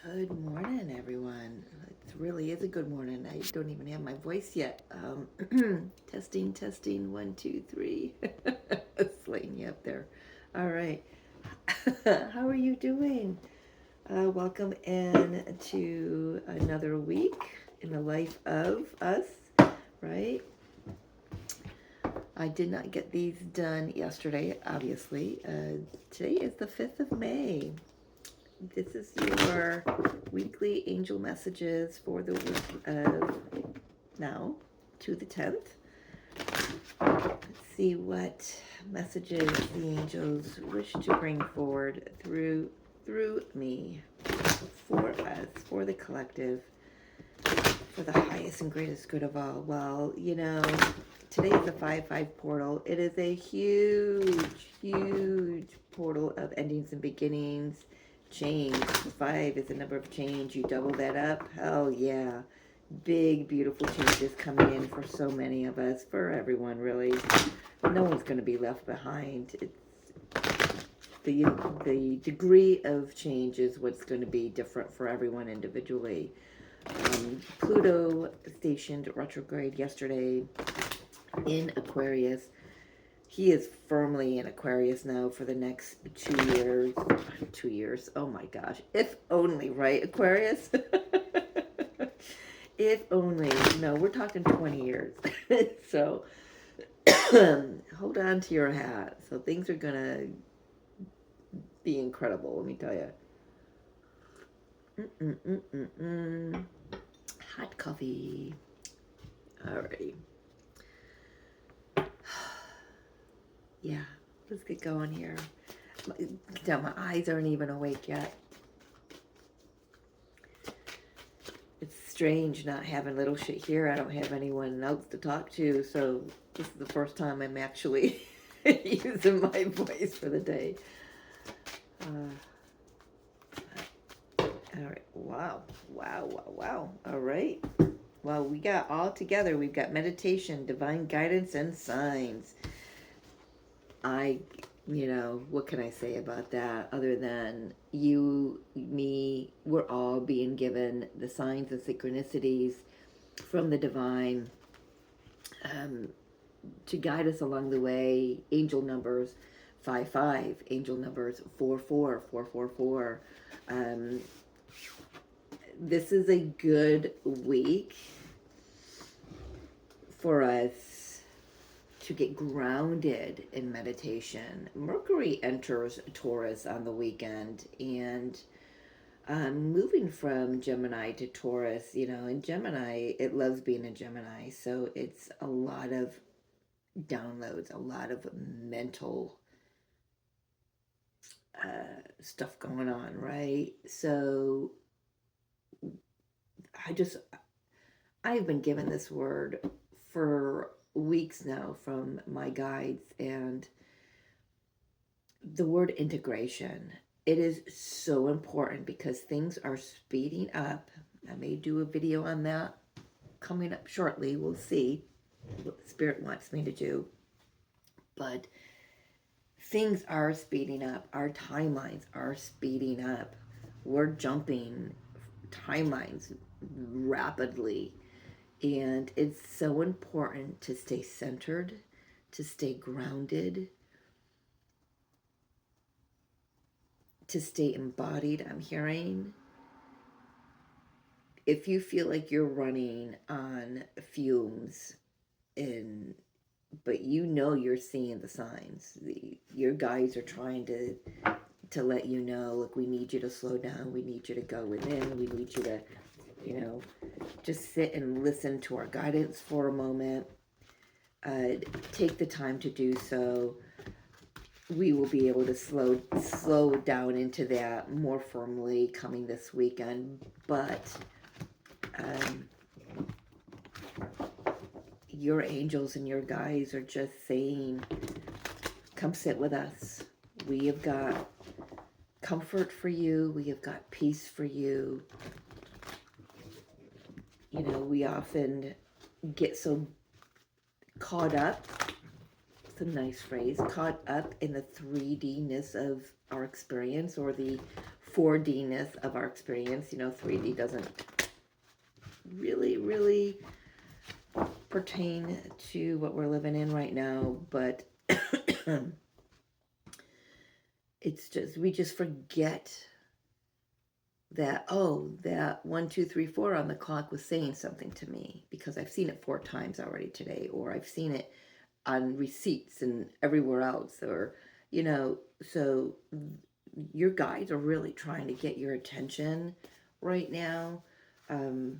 Good morning, everyone. It really is a good morning. I don't even have my voice yet. Testing, testing, one, two, three. Slaying you up there. All right. How are you doing? Welcome in to another week in the life of us, right? I did not get these done yesterday, obviously. Today is the 5th of May. This is your weekly angel messages for the week of now to the 10th. Let's see what messages the angels wish to bring forward through me, for us, for the collective, for the highest and greatest good of all. Well, today is the 5-5 portal. It is a huge portal of endings and beginnings. Change. 5 is the number of change. You double that up. Hell yeah. Big, beautiful changes coming in for so many of us, for everyone, really. No one's going to be left behind. It's the degree of change is what's going to be different for everyone individually. Pluto stationed retrograde yesterday in Aquarius. He is firmly in Aquarius now for the next 2 years. 2 years. Oh my gosh. If only, right, Aquarius? If only. No, we're talking 20 years. So hold on to your hat. So things are going to be incredible, let me tell you. Hot coffee. Alrighty. Yeah, let's get going here. My eyes aren't even awake yet. It's strange not having little shit here. I don't have anyone else to talk to, so this is the first time I'm actually using my voice for the day. All right. Wow. All right. Well, we got all together. We've got meditation, divine guidance, and signs. What can I say about that other than you, me, we're all being given the signs and synchronicities from the divine to guide us along the way. Angel numbers 5-5, angel numbers 4-4, 4-4-4. This is a good week for us to get grounded in meditation. Mercury enters Taurus on the weekend, and moving from Gemini to Taurus, in Gemini, it loves being a Gemini, so it's a lot of downloads, a lot of mental stuff going on, right? So I've been given this word for weeks now from my guides, and the word integration. It is so important because things are speeding up. I may do a video on that coming up shortly. We'll see what the Spirit wants me to do. But things are speeding up. Our timelines are speeding up. We're jumping timelines rapidly. And it's so important to stay centered, to stay grounded, to stay embodied. I'm hearing, if you feel like you're running on fumes, but you're seeing the signs. Your guides are trying to let you know, look, we need you to slow down. We need you to go within. We need you to, just sit and listen to our guidance for a moment. Take the time to do so. We will be able to slow down into that more firmly coming this weekend. But your angels and your guides are just saying, come sit with us. We have got comfort for you. We have got peace for you. We often get so caught up, it's a nice phrase, caught up in the 3D-ness of our experience, or the 4D-ness of our experience. 3D doesn't really pertain to what we're living in right now, but it's just, we just forget that, oh, that 1, 2, 3, 4 on the clock was saying something to me because I've seen it 4 times already today, or I've seen it on receipts and everywhere else, or, so your guides are really trying to get your attention right now. We're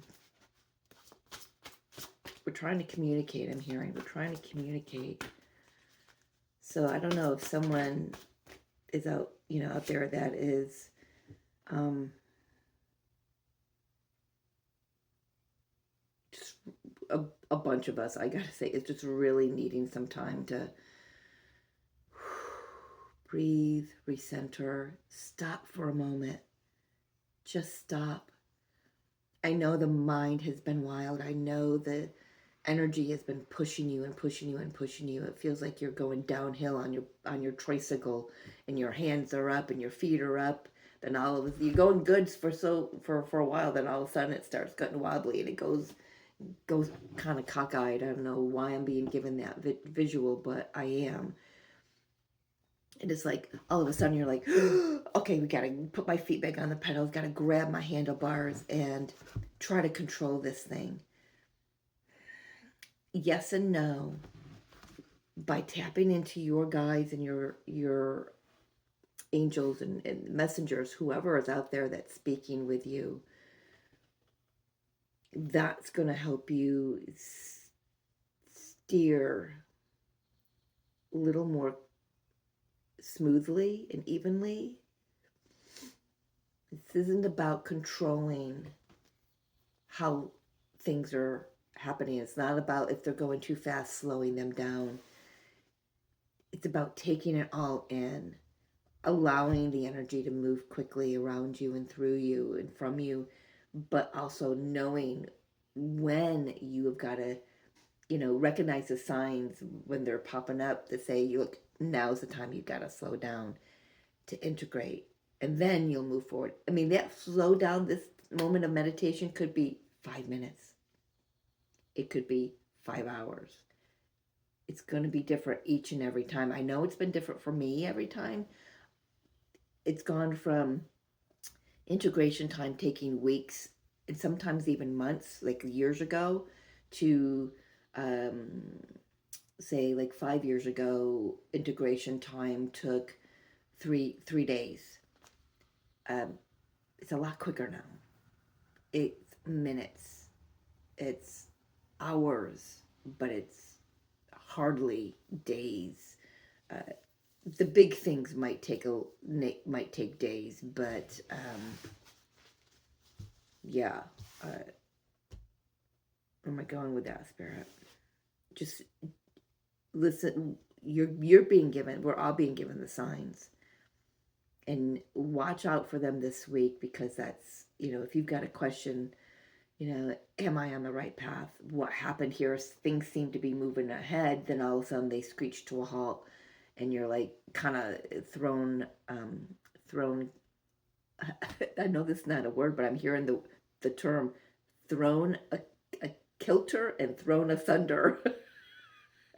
trying to communicate, I'm hearing. We're trying to communicate. So I don't know if someone is out there that is, just a bunch of us, I gotta say, is just really needing some time to breathe, recenter, stop for a moment. Just stop. I know the mind has been wild. I know the energy has been pushing you and pushing you and pushing you. It feels like you're going downhill on your tricycle, and your hands are up and your feet are up. Then all of you're going good for a while. Then all of a sudden it starts getting wobbly and it goes kind of cockeyed. I don't know why I'm being given that visual, but I am. And it's like all of a sudden you're like, okay, we gotta put my feet back on the pedals, gotta grab my handlebars and try to control this thing. Yes and no. By tapping into your guides and your angels and messengers, whoever is out there that's speaking with you, that's going to help you steer a little more smoothly and evenly. This isn't about controlling how things are happening. It's not about, if they're going too fast, slowing them down. It's about taking it all in, allowing the energy to move quickly around you and through you and from you, but also knowing when you have got to, recognize the signs when they're popping up to say, look, now's the time you've got to slow down to integrate, and then you'll move forward. I mean, that slow down, this moment of meditation could be 5 minutes. It could be 5 hours. It's going to be different each and every time. I know it's been different for me every time. It's gone from integration time taking weeks and sometimes even months, like years ago, to say like 5 years ago, integration time took three days. It's a lot quicker now. It's minutes, it's hours, but it's hardly days. The big things might take days, but yeah. Where am I going with that, Spirit? Just listen. You're being given. We're all being given the signs, and watch out for them this week, because that's, if you've got a question, am I on the right path? What happened here? Things seem to be moving ahead, then all of a sudden they screech to a halt, and you're like kind of thrown. I know this is not a word, but I'm hearing the term thrown a kilter and thrown asunder.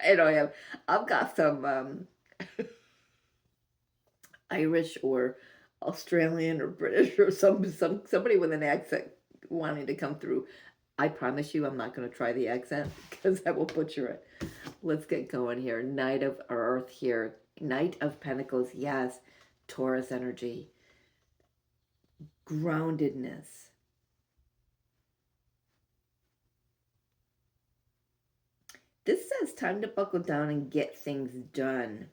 I've got some Irish or Australian or British or somebody with an accent wanting to come through. I promise you I'm not going to try the accent because I will butcher it. Let's get going here. Knight of Earth here. Knight of Pentacles, yes. Taurus energy. Groundedness. This says time to buckle down and get things done.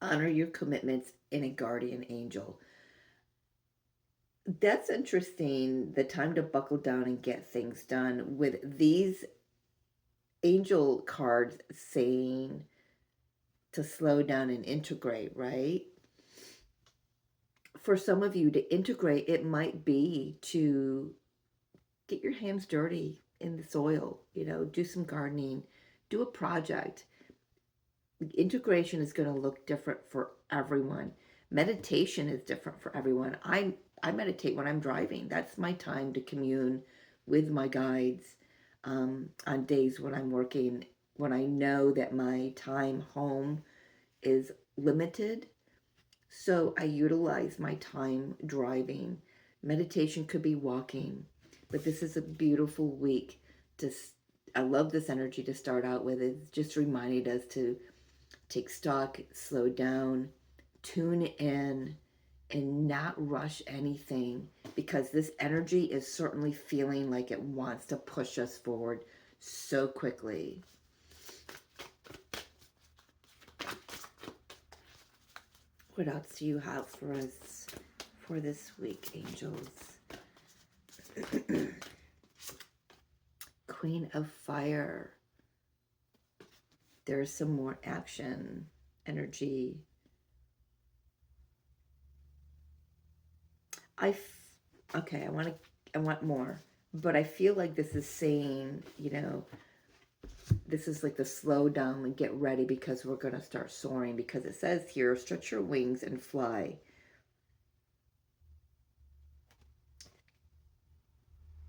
Honor your commitments in a guardian angel. That's interesting, the time to buckle down and get things done, with these angel cards saying to slow down and integrate, right? For some of you, to integrate, it might be to get your hands dirty in the soil, do some gardening, do a project. Integration is going to look different for everyone. Meditation is different for everyone. I meditate when I'm driving. That's my time to commune with my guides, on days when I'm working, when I know that my time home is limited. So I utilize my time driving. Meditation could be walking, but this is a beautiful week to. I love this energy to start out with. It's just reminding us to take stock, slow down, tune in, and not rush anything, because this energy is certainly feeling like it wants to push us forward so quickly. What else do you have for us for this week, angels? Queen of Fire. There's some more action, energy. Okay, I want more, but I feel like this is saying, this is like the slow down and get ready, because we're going to start soaring, because it says here, stretch your wings and fly.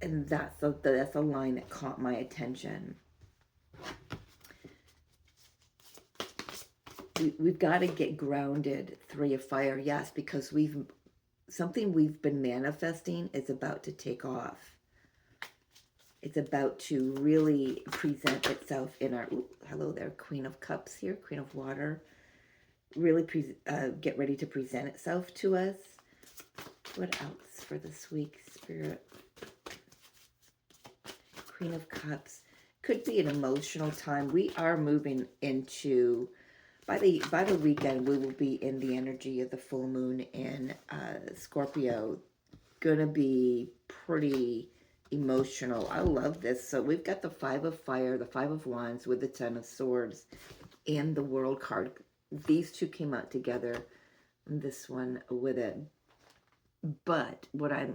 And that's a line that caught my attention. We've got to get grounded. Three of Fire, yes, because something we've been manifesting is about to take off. It's about to really present itself in our, hello there, Queen of Cups here, Queen of Water. Really get ready to present itself to us. What else for this week, Spirit? Queen of Cups. Could be an emotional time. We are moving into, by the weekend, we will be in the energy of the full moon in Scorpio. Gonna be pretty emotional. I love this. So we've got the Five of Fire, the Five of Wands with the Ten of Swords, and the World card. These two came out together, this one with it. But what I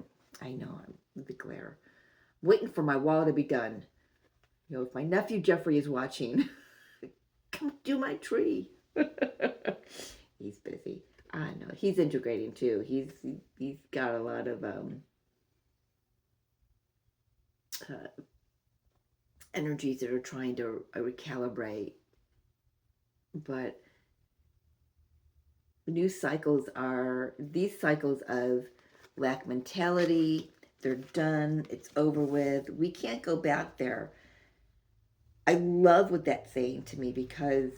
know, I'm the glare, waiting for my wall to be done. If my nephew Jeffrey is watching, come do my tree. He's busy. I know. He's integrating too. He's got a lot of energies that are trying to recalibrate. But these cycles of lack mentality. They're done. It's over with. We can't go back there. I love what that's saying to me, because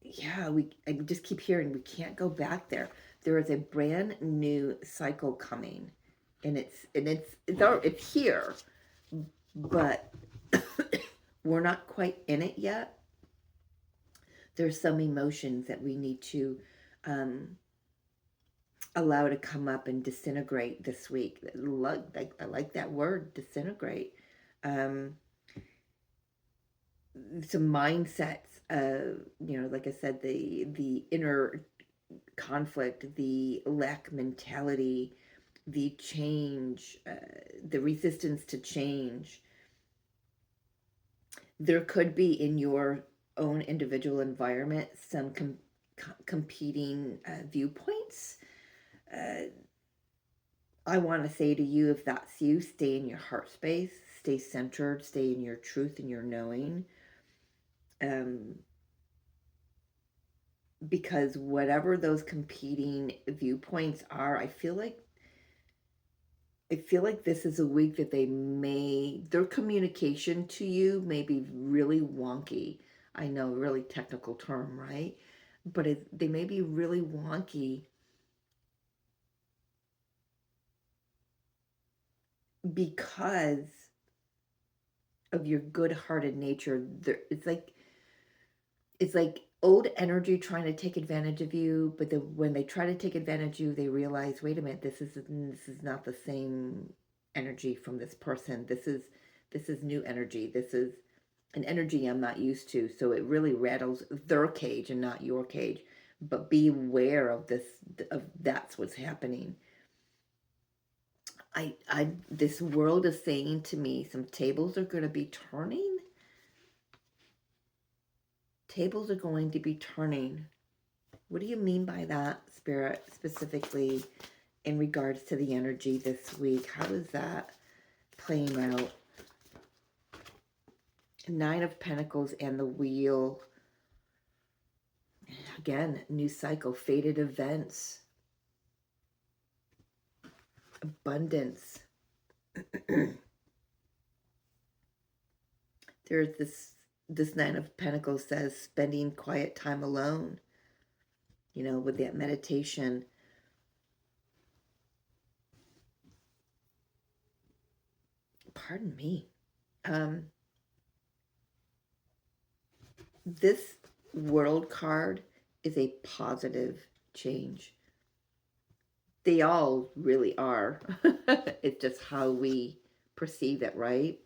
yeah, I just keep hearing we can't go back there. There is a brand new cycle coming, and it's here, but we're not quite in it yet. There's some emotions that we need to allow to come up and disintegrate this week. I like that word, disintegrate. Some mindsets, like I said, the inner conflict, the lack mentality, the change, the resistance to change. There could be in your own individual environment some competing viewpoints. I want to say to you, if that's you, stay in your heart space, stay centered, stay in your truth and your knowing. Because whatever those competing viewpoints are, I feel like this is a week that their communication to you may be really wonky. I know, really technical term, right? But they may be really wonky because of your good-hearted nature. It's like old energy trying to take advantage of you, but when they try to take advantage of you, they realize, wait a minute, this is not the same energy from this person. This is new energy. This is an energy I'm not used to. So it really rattles their cage and not your cage. But be aware of that's what's happening. This world is saying to me, some tables are going to be turning. tables are going to be turning. What do you mean by that, Spirit, specifically in regards to the energy this week? How is that playing out? Nine of Pentacles and the Wheel. Again, new cycle, fated events, abundance. There's this Nine of Pentacles says spending quiet time alone, you know, with that meditation. Pardon me. This World card is a positive change. They all really are. It's just how we perceive it, right?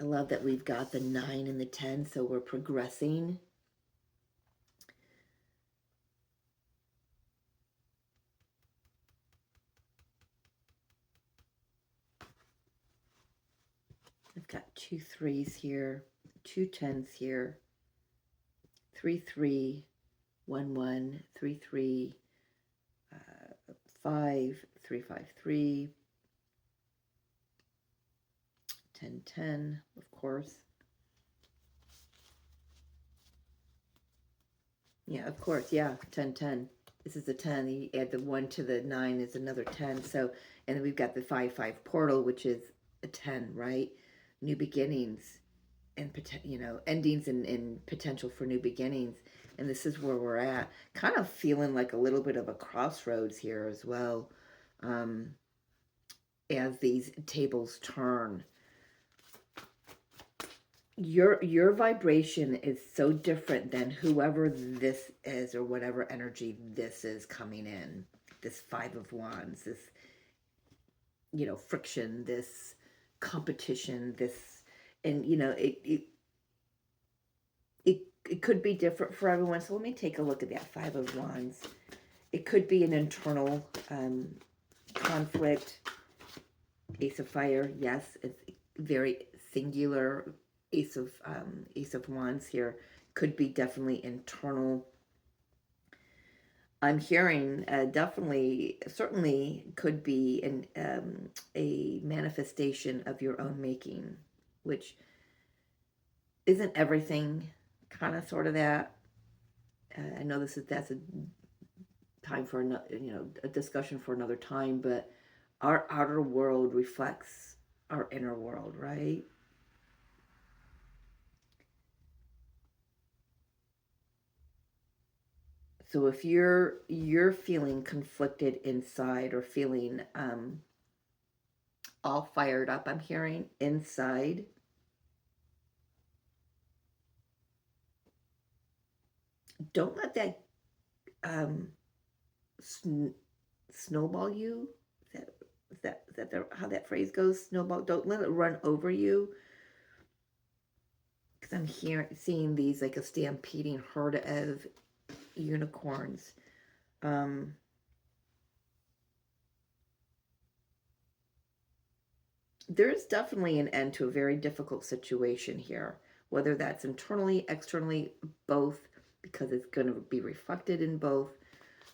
I love that we've got the 9 and the 10, so we're progressing. I've got 2 3s here, 2 10s here, 3 3, 1 1, 3 3, 5 3 5 3, 10 10, of course. Yeah, of course, yeah, 10 10. This is a 10. You add the 1 to the 9 is another 10. So, and then we've got the 5 5 portal, which is a 10, right? New beginnings and, you know, endings and potential for new beginnings. And this is where we're at. Kind of feeling like a little bit of a crossroads here as well, as these tables turn. Your vibration is so different than whoever this is or whatever energy this is coming in. This 5 of Wands, this, you know, friction, this competition, this, and you know, it could be different for everyone. So let me take a look at that 5 of Wands. It could be an internal conflict. Ace of Fire, yes, it's very singular. Ace of Wands here could be definitely internal. I'm hearing definitely, certainly could be a manifestation of your own making, which isn't everything, kind of sort of that. I know that's a time for another, you know, a discussion for another time, but our outer world reflects our inner world, right? So if you're feeling conflicted inside or feeling all fired up, I'm hearing inside, don't let that snowball you. Is that how that phrase goes? Snowball. Don't let it run over you. Because I'm seeing these like a stampeding herd of unicorns. There's definitely an end to a very difficult situation here, whether that's internally, externally, both, because it's going to be reflected in both.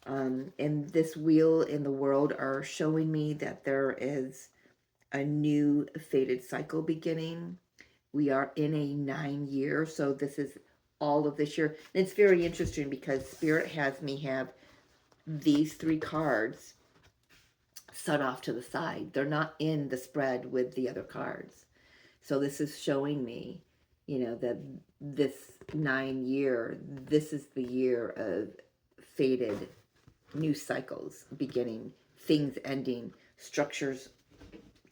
And this wheel in the world are showing me that there is a new fated cycle beginning. We are in a 9-year, so this is all of this year. And it's very interesting because Spirit has me have these 3 cards set off to the side. They're not in the spread with the other cards. So this is showing me, you know, that this 9-year, this is the year of fated new cycles beginning, things ending, structures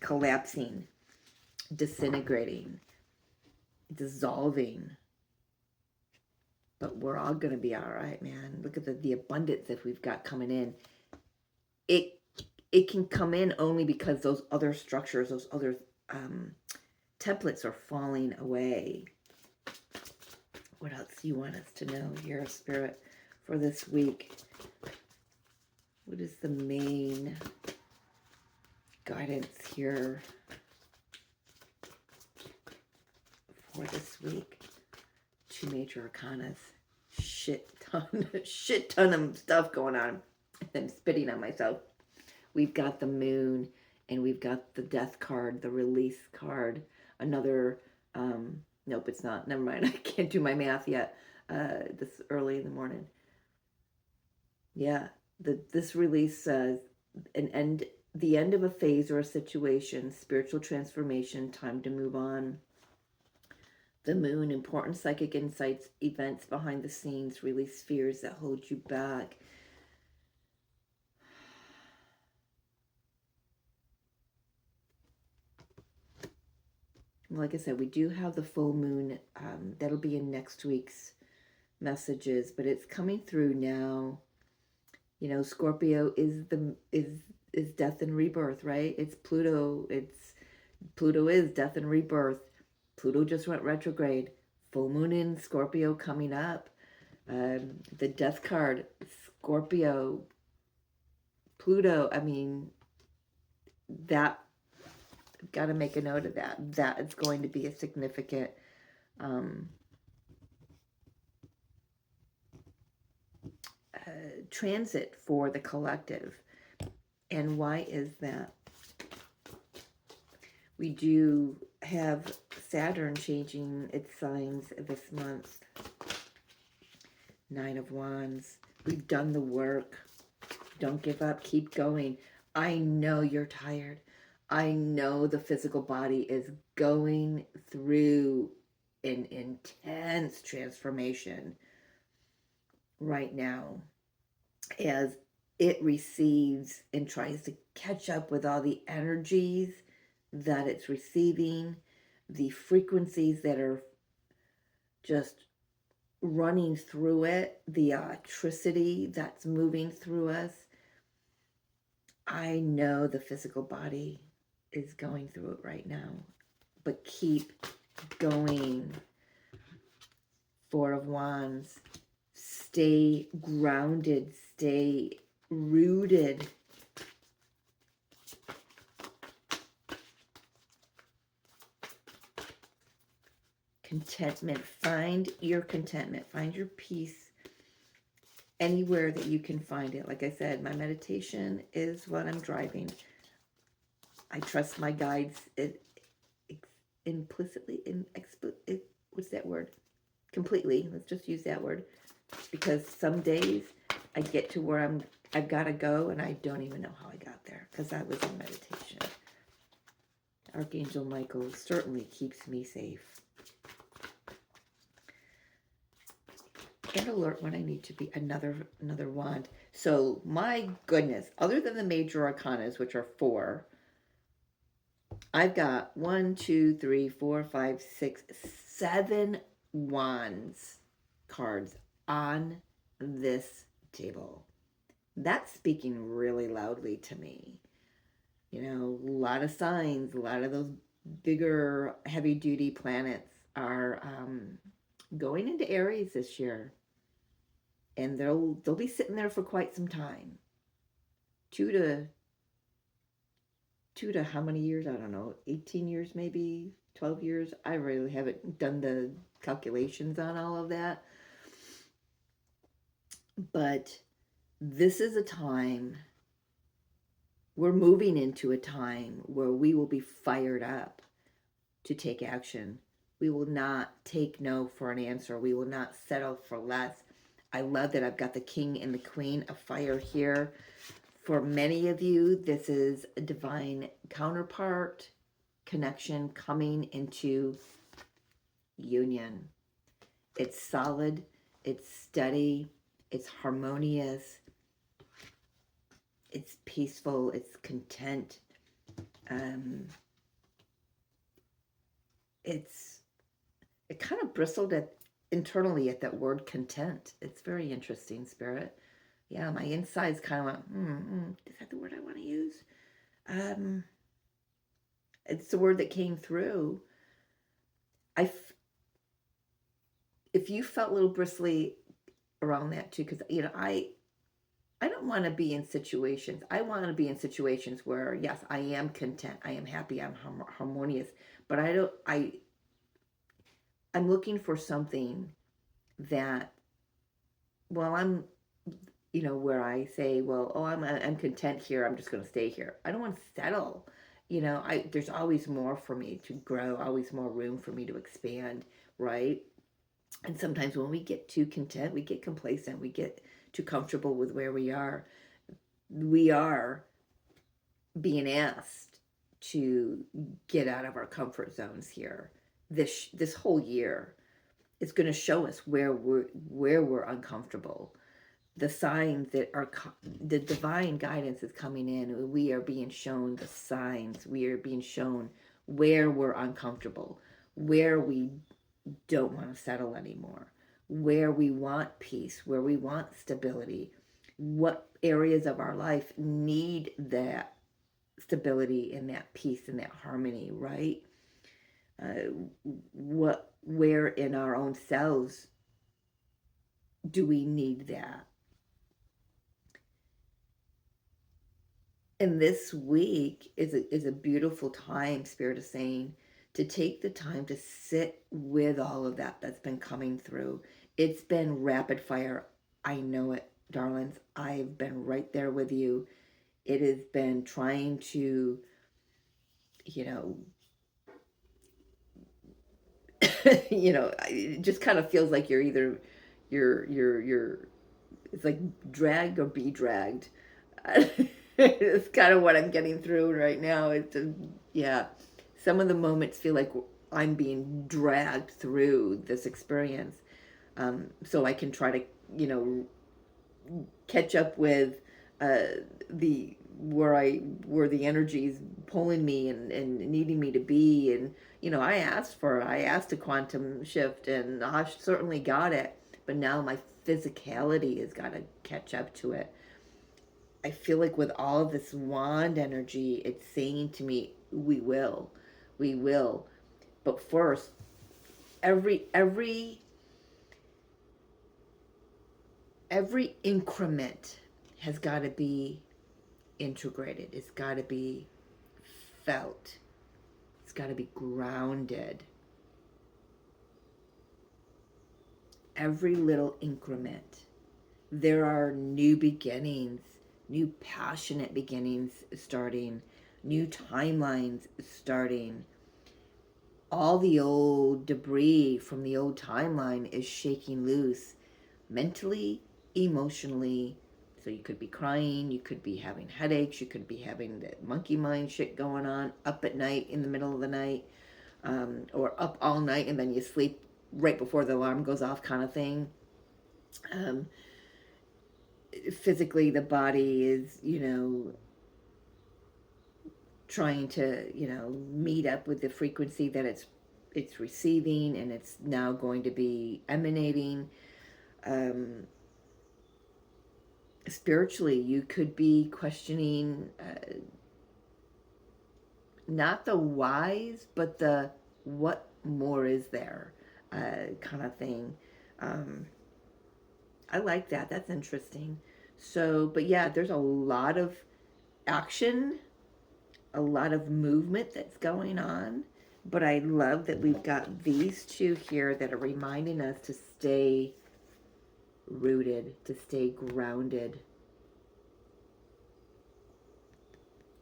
collapsing, disintegrating, dissolving. But we're all going to be all right, man. Look at the abundance that we've got coming in. It can come in only because those other structures, those other templates are falling away. What else do you want us to know here, Spirit, for this week? What is the main guidance here for this week? two major arcanas. Shit ton of stuff going on. I'm spitting on myself. We've got the moon, and we've got the death card, the release card. Another, nope, it's not. Never mind. I can't do my math yet. This early in the morning. Yeah, this release says the end of a phase or a situation, spiritual transformation, time to move on. The moon, important psychic insights, events behind the scenes, release fears that hold you back. Like I said, we do have the full moon. That'll be in next week's messages, but it's coming through now. You know, Scorpio is death and rebirth, right? It's Pluto. Pluto is death and rebirth. Pluto just went retrograde. Full moon in Scorpio coming up. The death card, Scorpio, Pluto. I mean, that, got to make a note of that. That is going to be a significant transit for the collective. And why is that? We do have Saturn changing its signs this month. Nine of Wands. We've done the work. Don't give up. Keep going. I know you're tired. I know the physical body is going through an intense transformation right now as it receives and tries to catch up with all the energies that it's receiving, the frequencies that are just running through it, the electricity that's moving through us. I know the physical body is going through it right now, but keep going. Four of Wands. Stay grounded, stay rooted. Contentment. Find your contentment. Find your peace anywhere that you can find it. Like I said, my meditation is what I'm driving. I trust my guides implicitly, what's that word? Completely. Let's just use that word. Because some days I get to where I've got to go and I don't even know how I got there because I was in meditation. Archangel Michael certainly keeps me safe. And alert when I need to be. Another wand. So my goodness, other than the major arcanas, which are 4, I've got 1, 2, 3, 4, 5, 6, 7 wands cards on this table. That's speaking really loudly to me. You know, a lot of signs, a lot of those bigger heavy duty planets are going into Aries this year. And they'll be sitting there for quite some time. 2 to how many years? I don't know, 18 years maybe, 12 years. I really haven't done the calculations on all of that. But this is a time, we're moving into a time where we will be fired up to take action. We will not take no for an answer. We will not settle for less. I love that I've got the King and the Queen of Fire here. For many of you, this is a divine counterpart connection coming into union. It's solid, it's steady, it's harmonious, it's peaceful, it's content. It kind of bristled internally at that word content. It's very interesting, Spirit. Yeah, my insides kind of went, is that the word I want to use? It's the word that came through. If you felt a little bristly around that too, because, you know, I don't want to be in situations. I want to be in situations where, yes, I am content. I am happy. I'm harmonious. But I'm looking for something that, well, I'm, where I say, well, oh, I'm content here. I'm just going to stay here. I don't want to settle. There's always more for me to grow, always more room for me to expand, right? And sometimes when we get too content, we get complacent, we get too comfortable with where we are. We are being asked to get out of our comfort zones here. This whole year, it's going to show us where we're uncomfortable. The signs that are the divine guidance is coming in. We are being shown the signs. We are being shown where we're uncomfortable, where we don't want to settle anymore, where we want peace, where we want stability, what areas of our life need that stability and that peace and that harmony, right? Where in our own selves do we need that? And this week is a beautiful time, Spirit is saying, to take the time to sit with all of that that's been coming through. It's been rapid fire. I know it, darlings. I've been right there with you. It has been trying to, you know, it just kind of feels like you're it's like dragged or be dragged. It's kind of what I'm getting through right now. Yeah, some of the moments feel like I'm being dragged through this experience, so I can try to, catch up with the where the energy's pulling me and needing me to be. And I asked a quantum shift, and I certainly got it, but now my physicality has got to catch up to it. I feel like with all of this wand energy, it's saying to me, we will. But first, every increment has got to be integrated. It's got to be felt. It's got to be grounded. Every little increment. There are new beginnings, new passionate beginnings starting, new timelines starting. All the old debris from the old timeline is shaking loose mentally, emotionally. So you could be crying, you could be having headaches, you could be having that monkey mind shit going on, up at night in the middle of the night, or up all night and then you sleep right before the alarm goes off, kind of thing. Physically, the body is, trying to, meet up with the frequency that it's receiving, and it's now going to be emanating. Spiritually, you could be questioning, not the whys, but the what more is there, kind of thing. I like that. That's interesting. So, but yeah, there's a lot of action, a lot of movement that's going on. But I love that we've got these two here that are reminding us to stay rooted, to stay grounded,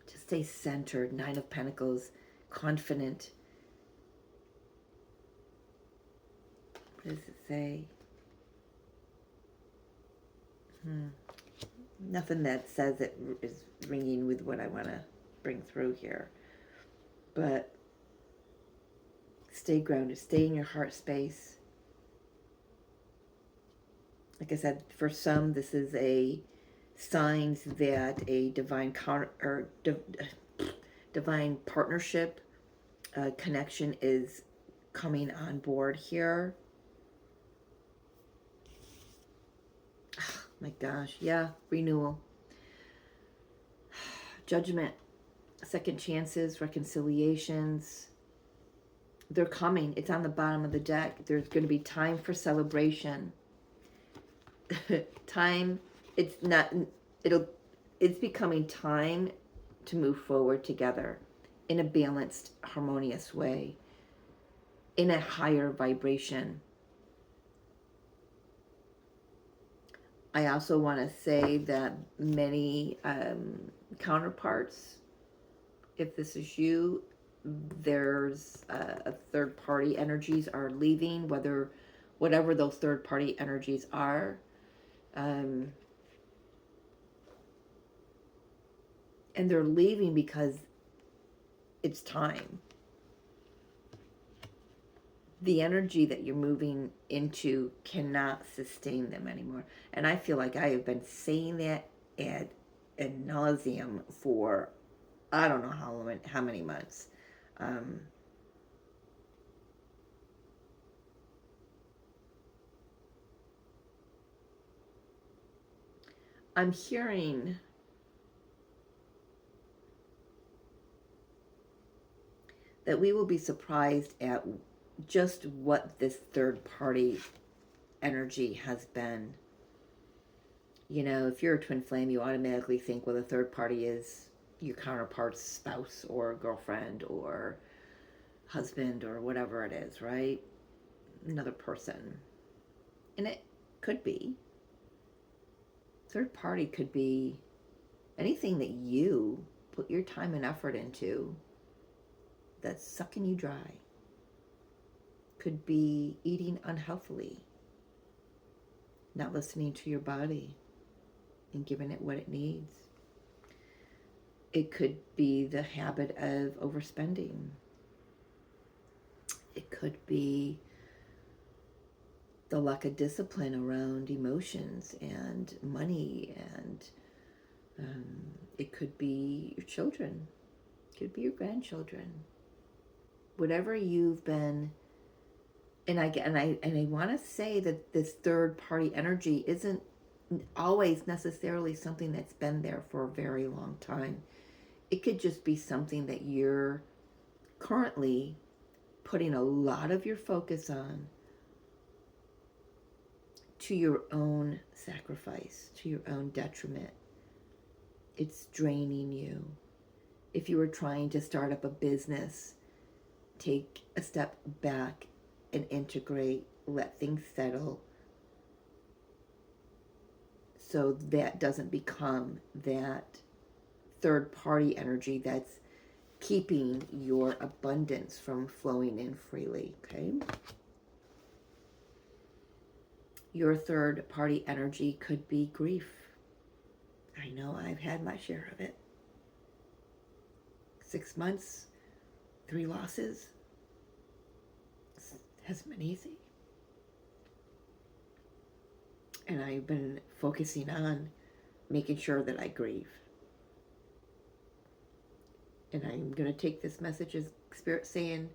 to stay centered. Nine of Pentacles, confident. What does it say? Nothing that says it is ringing with what I want to bring through here. But stay grounded, stay in your heart space. Like I said, for some, this is a signs that a divine divine partnership connection is coming on board here. Oh, my gosh, yeah, renewal, judgment, second chances, reconciliations. They're coming. It's on the bottom of the deck. There's going to be time for celebration. It's becoming time to move forward together in a balanced, harmonious way, in a higher vibration. I also want to say that many counterparts, if this is you, there's a third party energies are leaving, whatever those third party energies are. Um, and they're leaving because it's time. The energy that you're moving into cannot sustain them anymore. And I feel like I have been saying that ad nauseum for I don't know how many months. Um, I'm hearing that we will be surprised at just what this third party energy has been. You know, if you're a twin flame, you automatically think, well, the third party is your counterpart's spouse or girlfriend or husband or whatever it is, right? Another person. And it could be. Third party could be anything that you put your time and effort into that's sucking you dry. Could be eating unhealthily, not listening to your body and giving it what it needs. It could be the habit of overspending. It could be the lack of discipline around emotions and money, and it could be your children. It could be your grandchildren. Whatever you've been, and I want to say that this third party energy isn't always necessarily something that's been there for a very long time. It could just be something that you're currently putting a lot of your focus on, to your own sacrifice, to your own detriment. It's draining you. If you were trying to start up a business, take a step back and integrate, let things settle, so that doesn't become that third party energy that's keeping your abundance from flowing in freely, okay? Your third party energy could be grief. I know I've had my share of it. 6 months, 3 losses. It hasn't been easy. And I've been focusing on making sure that I grieve. And I'm going to take this message as Spirit saying,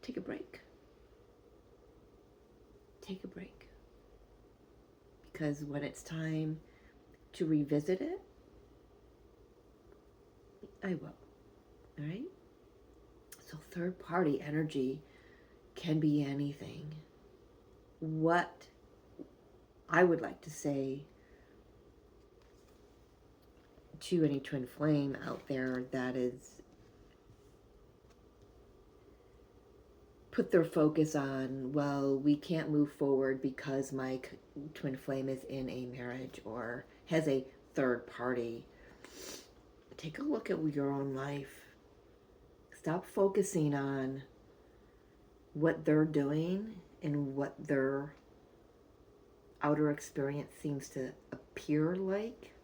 take a break. Take a break. Because when it's time to revisit it, I will. All right? So third party energy can be anything. What I would like to say to any twin flame out there that is put their focus on, well, we can't move forward because my twin flame is in a marriage or has a third party. Take a look at your own life. Stop focusing on what they're doing and what their outer experience seems to appear like.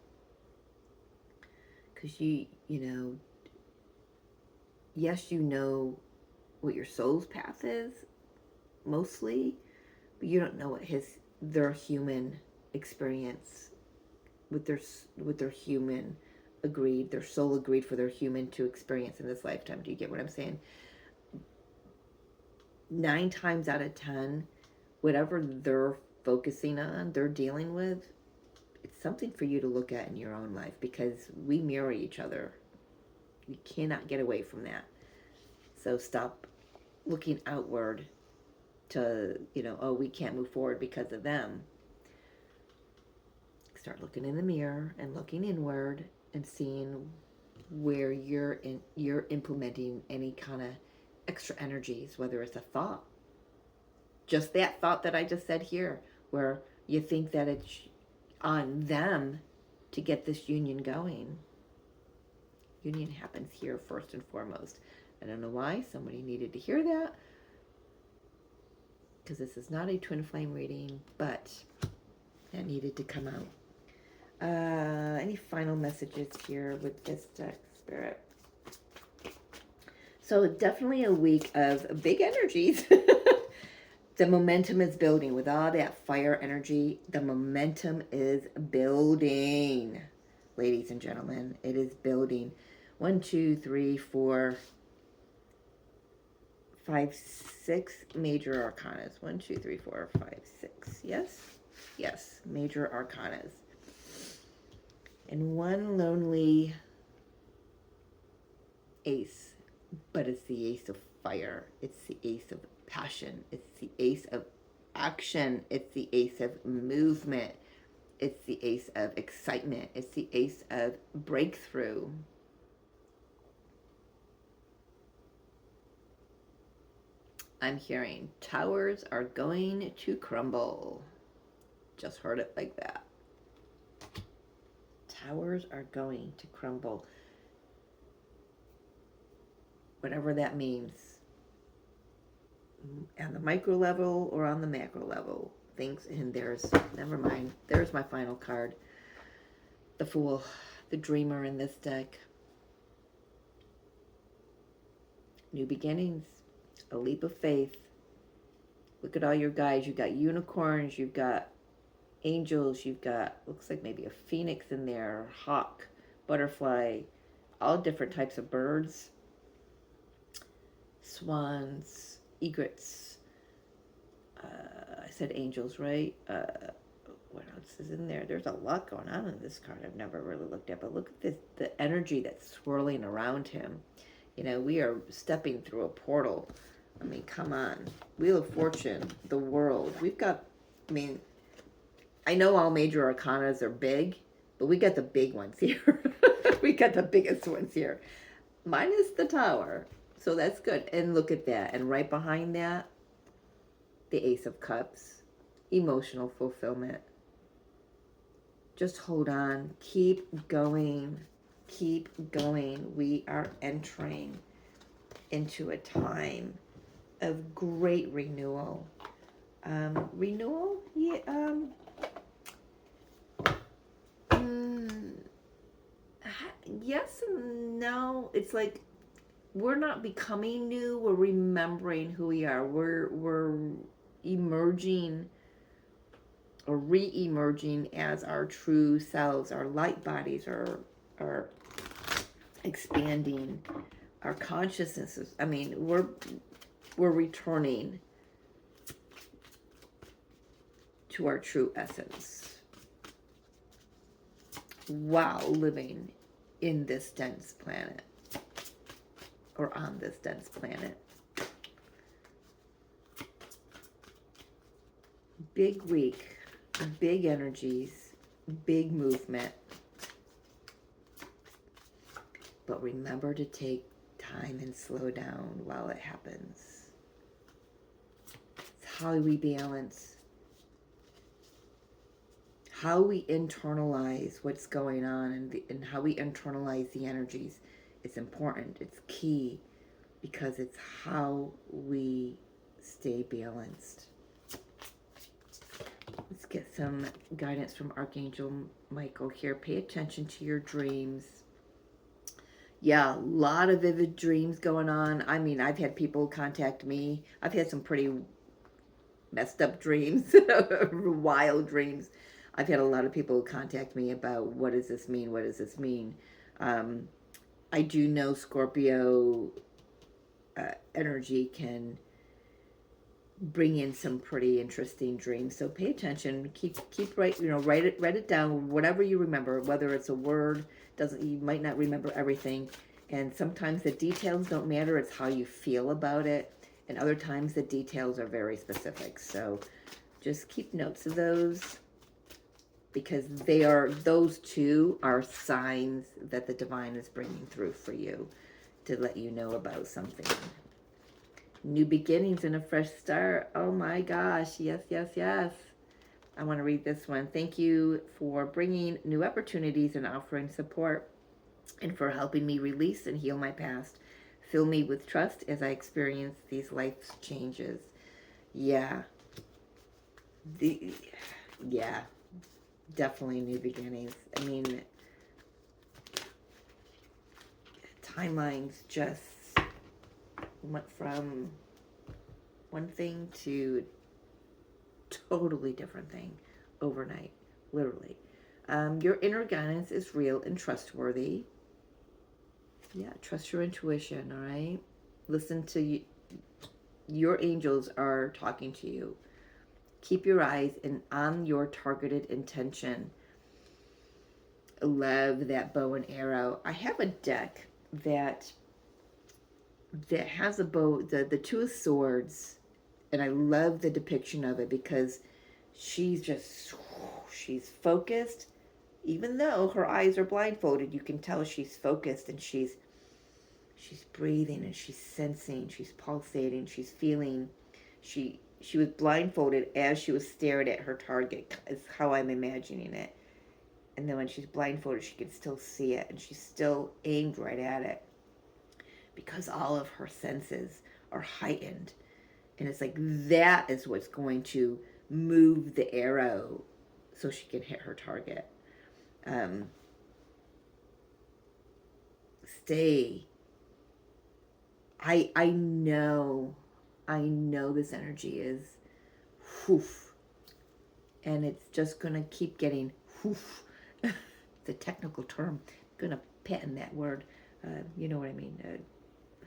Because you know, yes, you know what your soul's path is, mostly, but you don't know what their human experience, with their human agreed, their soul agreed for their human to experience in this lifetime. Do you get what I'm saying? 9 times out of 10, whatever they're focusing on, they're dealing with, it's something for you to look at in your own life, because we mirror each other. You cannot get away from that. So stop looking outward to, oh, we can't move forward because of them. Start looking in the mirror and looking inward and seeing where you're implementing any kind of extra energies, whether it's a thought, just that thought that I just said here, where you think that it's on them to get this union going. Union happens here first and foremost. I don't know why somebody needed to hear that, because this is not a twin flame reading, but that needed to come out. Any final messages here with this deck, Spirit? So definitely a week of big energies. The momentum is building. With all that fire energy, the momentum is building. Ladies and gentlemen, it is building. 1, 2, 3, 4, 5, 6 major arcanas. 1, 2, 3, 4, 5, 6. Yes? Yes, major arcanas. And one lonely ace, but it's the ace of fire. It's the ace of passion. It's the ace of action. It's the ace of movement. It's the ace of excitement. It's the ace of breakthrough. I'm hearing towers are going to crumble. Just heard it like that. Towers are going to crumble. Whatever that means. On the micro level or on the macro level. Things, and never mind. There's my final card. The Fool, the Dreamer in this deck. New beginnings. A leap of faith. Look at all your guys. You've got unicorns. You've got angels. You've got, looks like maybe a phoenix in there. Hawk, butterfly. All different types of birds. Swans, egrets. I said angels, right? What else is in there? There's a lot going on in this card I've never really looked at. But look at this, the energy that's swirling around him. You know, we are stepping through a portal. I mean, come on. Wheel of Fortune, the World. We've got, I mean, I know all major arcanas are big, but we got the big ones here. We got the biggest ones here. Minus the Tower. So that's good. And look at that. And right behind that, the Ace of Cups. Emotional fulfillment. Just hold on. Keep going. Keep going. We are entering into a time of great renewal. Renewal? Yeah. Yes and no. It's like we're not becoming new. We're remembering who we are. We're emerging or re-emerging as our true selves. Our light bodies are expanding. Our consciousnesses. I mean, we're returning to our true essence while living in this dense planet or on this dense planet. Big week, big energies, big movement. But remember to take time and slow down while it happens. It's how we balance, how we internalize what's going on, and how we internalize the energies. It's important. It's key, because it's how we stay balanced. Let's get some guidance from Archangel Michael here. Pay attention to your dreams. Yeah, a lot of vivid dreams going on. I mean, I've had people contact me. I've had some pretty messed up dreams, wild dreams. I've had a lot of people contact me about, what does this mean? What does this mean? I do know Scorpio energy can bring in some pretty interesting dreams. So pay attention. Keep write it down. Whatever you remember, whether it's a word, you might not remember everything. And sometimes the details don't matter. It's how you feel about it. And other times the details are very specific. So just keep notes of those, because those two are signs that the divine is bringing through for you to let you know about something. New beginnings and a fresh start. Oh my gosh. Yes, yes, yes. I want to read this one. Thank you for bringing new opportunities and offering support, and for helping me release and heal my past. Fill me with trust as I experience these life changes. Yeah. The, yeah. Definitely new beginnings. I mean, timelines just went from one thing to totally different thing overnight, literally. Your inner guidance is real and trustworthy. Yeah, trust your intuition, all right? Listen to you. Your angels are talking to you. Keep your eyes on your targeted intention. Love that bow and arrow. I have a deck that has a bow, the two of swords, and I love the depiction of it because she's focused. Even though her eyes are blindfolded, you can tell she's focused, and she's breathing, and she's sensing, she's pulsating, she's feeling. She was blindfolded as she was staring at her target, is how I'm imagining it. And then when she's blindfolded, she can still see it, and she's still aimed right at it because all of her senses are heightened. And it's like that is what's going to move the arrow so she can hit her target. Stay. I know this energy is whoof, and it's just gonna keep getting whoof. The technical term. I'm gonna patent that word. You know what I mean.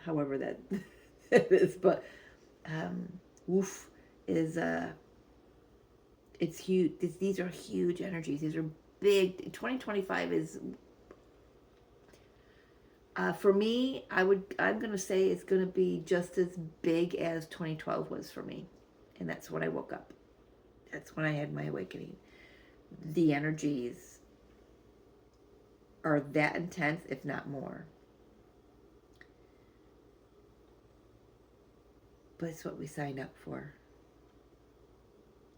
However that it is, but woof is it's huge. These are huge energies. These are big. 2025 is for me. I'm gonna say it's gonna be just as big as 2012 was for me, and that's when I woke up. That's when I had my awakening. The energies are that intense, if not more. But it's what we signed up for.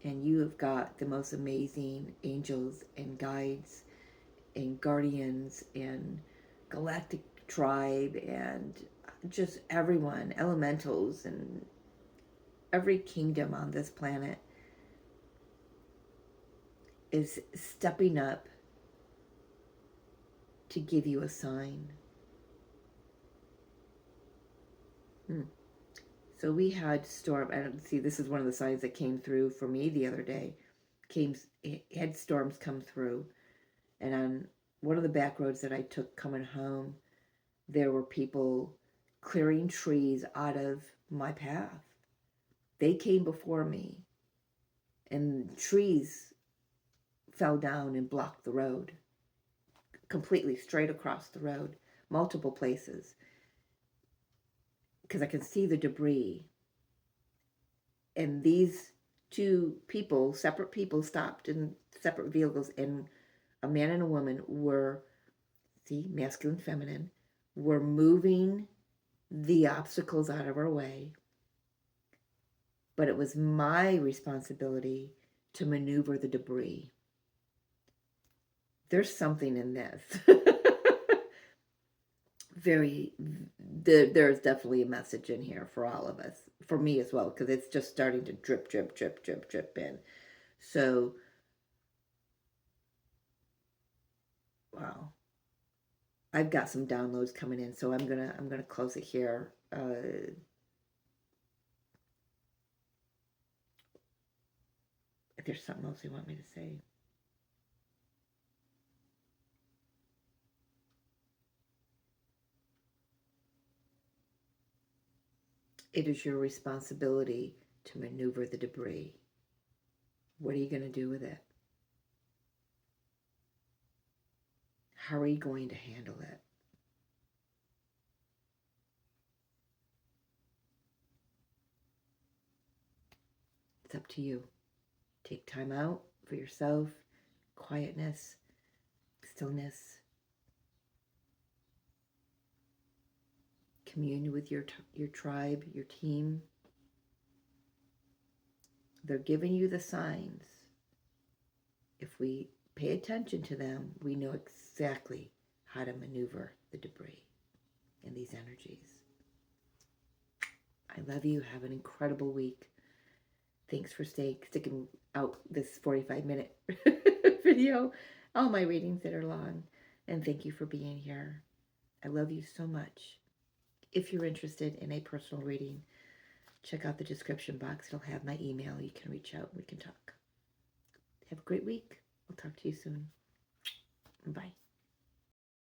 And you have got the most amazing angels and guides and guardians and galactic tribe and just everyone, elementals, and every kingdom on this planet is stepping up to give you a sign. So we had storm. I don't see. This is one of the signs that came through for me the other day. Had storms come through, and on one of the back roads that I took coming home, there were people clearing trees out of my path. They came before me, and trees fell down and blocked the road completely, straight across the road, multiple places, because I can see the debris. And these two people, separate people, stopped in separate vehicles, and a man and a woman were, see, masculine, feminine, were moving the obstacles out of our way. But it was my responsibility to maneuver the debris. There's something in this. There's definitely a message in here for all of us, for me as well, because it's just starting to drip in. So, wow, I've got some downloads coming in, so I'm gonna close it here. If there's something else you want me to say. It is your responsibility to maneuver the debris. What are you going to do with it? How are you going to handle it? It's up to you. Take time out for yourself, quietness, stillness. Commune with your tribe, your team. They're giving you the signs. if we pay attention to them, we know exactly how to maneuver the debris and these energies. I love you. Have an incredible week. Thanks for sticking out this 45-minute video. All my readings that are long. And thank you for being here. I love you so much. If you're interested in a personal reading, check out the description box. It'll have my email. You can reach out and we can talk. Have a great week. I'll talk to you soon. Bye.